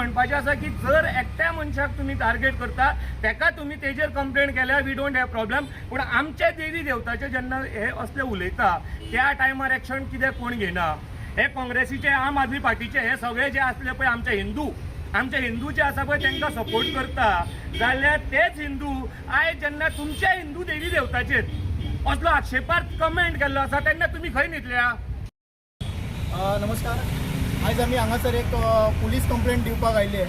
म्हणपाचें आसा की जर एकट्या मनशाक तुम्ही टार्गेट करता तेका तुम्ही तेजेर कंप्लेंट केल्यार वी डोंट हॅव प्रॉब्लेम, पूण आमचे देवी देवताचे जेन्ना हे असले उलयता त्या टायमार एक्शन कितें कोण घेना? हे काँग्रेसीचे, आम आदमी पार्टीचे हे सगळे जे असले पळय आमचे हिंदू जे आसा पळय तांकां सपोर्ट करता, जाल्यार तेच हिंदू आयज जेन्ना तुमच्या हिंदू देवी देवताचेर असलो आक्षेपार्थ कमेंट केल्लो आसा तेन्ना तुम्ही खंय न्हिदल्या? नमस्कार. आज आम्ही हांगासर एक पुलीस कंप्लेंट दिवपाक आयले.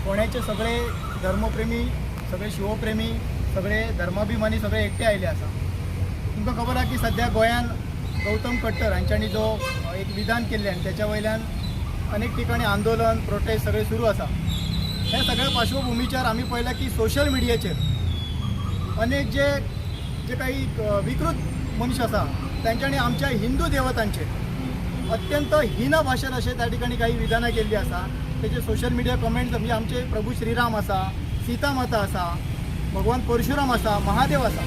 फोंड्याचे सगळे धर्मप्रेमी, सगळे शिवप्रेमी, सगळे धर्माभिमानी सगळे एकटे आयले आसा. तुमकां खबर आसा की सध्या गोंयान गौतम खट्टर हांच्यांनी जो एक विधान केल्लें आनी त्याच्या वयल्यान अनेक ठिकाणी आंदोलन, प्रोटेस्ट सगळे सुरू आसा. ह्या सगळ्या पार्श्वभूमीचेर आम्ही पळयलां की सोशल मिडियाचेर अनेक जे काही विकृत मनुष्य आसा तांच्यांनी आमच्या हिंदू देवतांचेर अत्यंत हीन भाशेन अशें त्या ठिकाणी काही विधानां केल्लीं आसा. तेजे सोशल मिडिया कमेंट्स म्हणजे आमचे प्रभू श्रीराम आसा, सीता माता आसा, भगवान परशुराम आसा, महादेव आसा,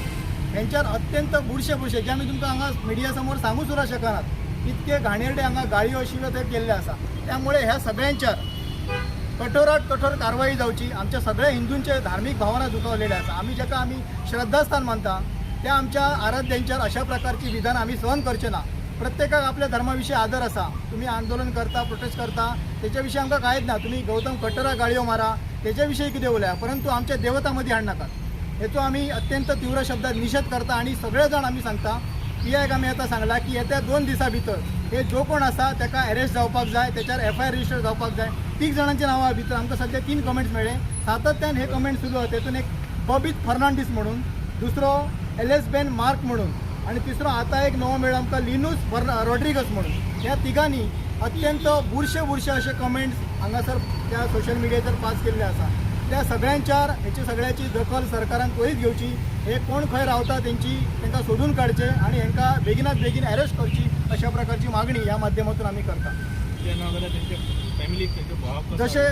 हेंच्यार अत्यंत बुरशे जे आमी तुमकां हांगा मिडिया समोर सांगू सुद्दां शकनात इतके घाणेरडे हांगा गाळयो शिव्यो थंय केल्ले आसा. त्यामुळे ह्या सगळ्यांच्यार कठोरात कठोर कारवाई जावची. आमच्या सगळ्या हिंदूंचे धार्मिक भावना दुखावलेल्या आसा. आमी जेका आमी श्रद्धास्थान मानता त्या आमच्या आराध्यांच्यार अशा प्रकारची विधान आमी सहन करचे ना. प्रत्येकाक आपल्या धर्माविशीं आदर आसा. तुम्ही आंदोलन करता, प्रोटेस्ट करता, तेच्या विशीं आमकां कांयच ना. तुम्ही गौतम खट्टराक गाळयो मारा, तेच्या विशीं कितें उलया, परंतु आमच्या देवता मदीं हाड नाकात. हेचो आमी अत्यंत तीव्र शब्दात निशेध करता आणि सगळे जाण आमी सांगता PIक आमी आतां सांगला की येत्या 2 दिसां भितर हे जो कोण आसा ताका अरेस्ट जावपाक जाय, त्याच्यार FIR रजिस्टर जावपाक जाय. 3 जाणांच्या नांवा भितर आमकां सध्या 3 कमेंट्स मेळ्ळे. सातत्यान हे कमेंट सुरू आसा. तेतून एक बबीत फर्नांडीस म्हणून, दुसरो LS बेन मार्क म्हणून आणि तिसरो आता एक नवो मेळ्ळो आमकां लिनूस रॉड्रिगस म्हणून. ह्या तिगांनी अत्यंत बुरशे असे कमेंट्स हांगासर त्या सोशल मिडियाचेर पास केल्ले आसा. त्या सगळ्यांच्यार हेची सगळ्याची दखल सरकारान त्वरीत घेवची. हे कोण खंय रावता तांकां सोडून काडचे आणि हांकां बेगिनात बेगीन अरेस्ट करची अशा प्रकारची मागणी ह्या माध्यमातून आमी करता. जशे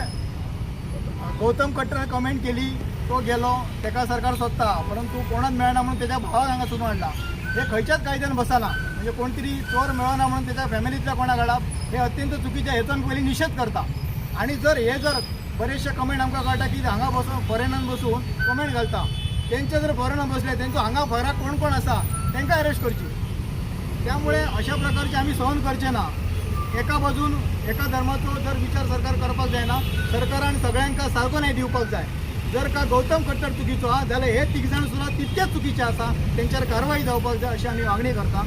गौतम खट्टरान कमेंट केली, तो गेलो, तेका सरकार सोदता, परंतु कोणाक मेळना म्हणून त्याच्या भावाक हांगा सोदून हाडला. हे खंयच्याच कायद्यान बसना. म्हणजे कोणतरी चोर मेळना म्हणून त्याच्या फॅमिलीतल्या कोणाक हाडप हे अत्यंत चुकीचें. हेचो आमी पयलीं निशेध करता. आणि जर बरेचशे कमेंट आमकां कळटा की हांगा बसून फॉरेनान बसून कमेंट घालता, तेंचे जर फॉरेनान बसले तेंचो हांगा फॉराक कोण आसा तांकां अरेस्ट करची. त्यामुळे अशा प्रकारचे आमी सहन करचे ना. एका बाजून एका धर्माचो जर विचार सरकार करपाक जायना, सरकारान सगळ्यांका सारको न्याय दिवपाक जाय. जर का गौतम खट्टर चुकीचो आहा जाल्यार हे 3 जाण सुद्दां तितकेच चुकीचे आसा, तेंच्यार कारवाई जावपाक जाय अशी आमी मागणी करता.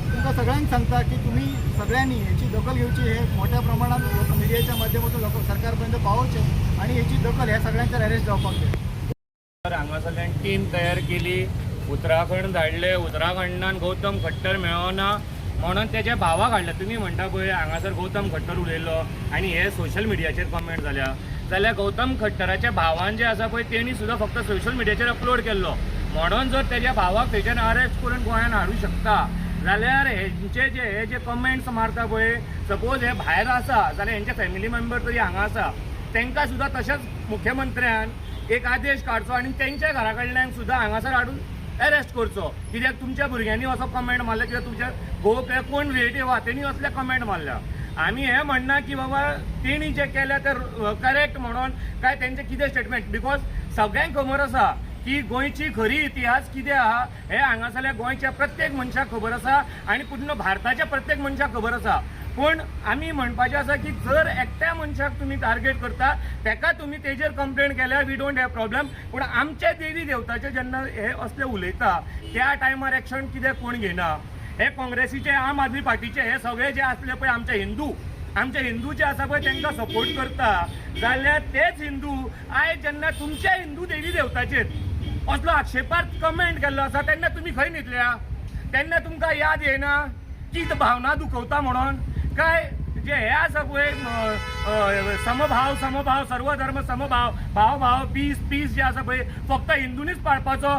तुमकां सगळ्यांक सांगता की तुम्ही सगळ्यांनी याची दखल घेवची. हे मोठ्या प्रमाणात मिडियाच्या माध्यमातून सरकारपर्यंत पावोवचे आणि याची दखल ह्या सगळ्यांच्यार अरेस्ट जावपाक जाय. हांगासरल्यान टीम तयार केली, उत्तराखंड धाडले. उत्तराखंडान गौतम खट्टर मेळना म्हणून त्याच्या भावाक हाडला. तुम्ही म्हणटा पळय हांगासर गौतम खट्टर उलयलो आणि हे सोशल मिडियाचेर कमेंट जाल्यार गौतम खट्टराच्या भावान जे आसा पळय तेणी सुद्दां फक्त सोशल मिडियाचेर अपलोड केल्लो. म्हणून जर त्याच्या भावाक थंयच्यान अरेस्ट करून गोंयान हाडूं शकता जाल्यार हे जे कमेंट्स मारता पळय, सपोज हे भायर आसा जाल्यार हेंचे फॅमिली मेंबर तरी हांगा आसा, तांकां सुद्दां तशेंच मुख्यमंत्र्यान एक आदेश काडचो आणि त्यांच्या घरा कडल्यान सुद्दां हांगासर हाडून अरेस्ट करचो. कित्याक तुमच्या भुरग्यांनी असो कमेंट मारला, कित्याक तुमच्या घोव कोण रिलेटिव्ह आहा तेणी असले कमेंट मारल्या. आमी हे म्हणना की बाबा तेणी जे केल्या ते करेक्ट म्हणून काय त्यांचे कितें स्टेटमेंट, बिकॉज सगळ्यांक खबर आसा की गोंयची खरी इतिहास कितें आहा हे हांगासरल्या गोंयच्या प्रत्येक मनशाक खबर आसा आणि पूर्ण भारताच्या प्रत्येक मनशाक खबर आसा. पण आमी म्हणपाचें आसा की जर एकट्या मनशाक तुम्ही टार्गेट करता तेका तुम्ही तेजेर कंप्लेंट केल्यार वी डोंट हॅव प्रॉब्लेम, पूण आमचे देवी देवताचे जेन्ना हे असले उलयता त्या टायमार एक्शन कितें कोण घेना? हे काँग्रेसीचे, आम आदमी पार्टीचे हे सगळे जे असले पळय आमचे हिंदू जे आसा पळय तांकां सपोर्ट करता, जाल्यार तेच हिंदू आयज जेन्ना तुमच्या हिंदू देवी देवताचेर असलो आक्षेपार्थ कमेंट केल्लो आसा तेन्ना तुम्ही खंय न्हिदल्या? तेन्ना तुमकां याद येना की भावना दुखवता म्हणून? काय जे हे आसा पळय समभाव सर्व धर्म समभाव, भाव पीस जे आसा पळय फक्त हिंदूनीच पाळपाचो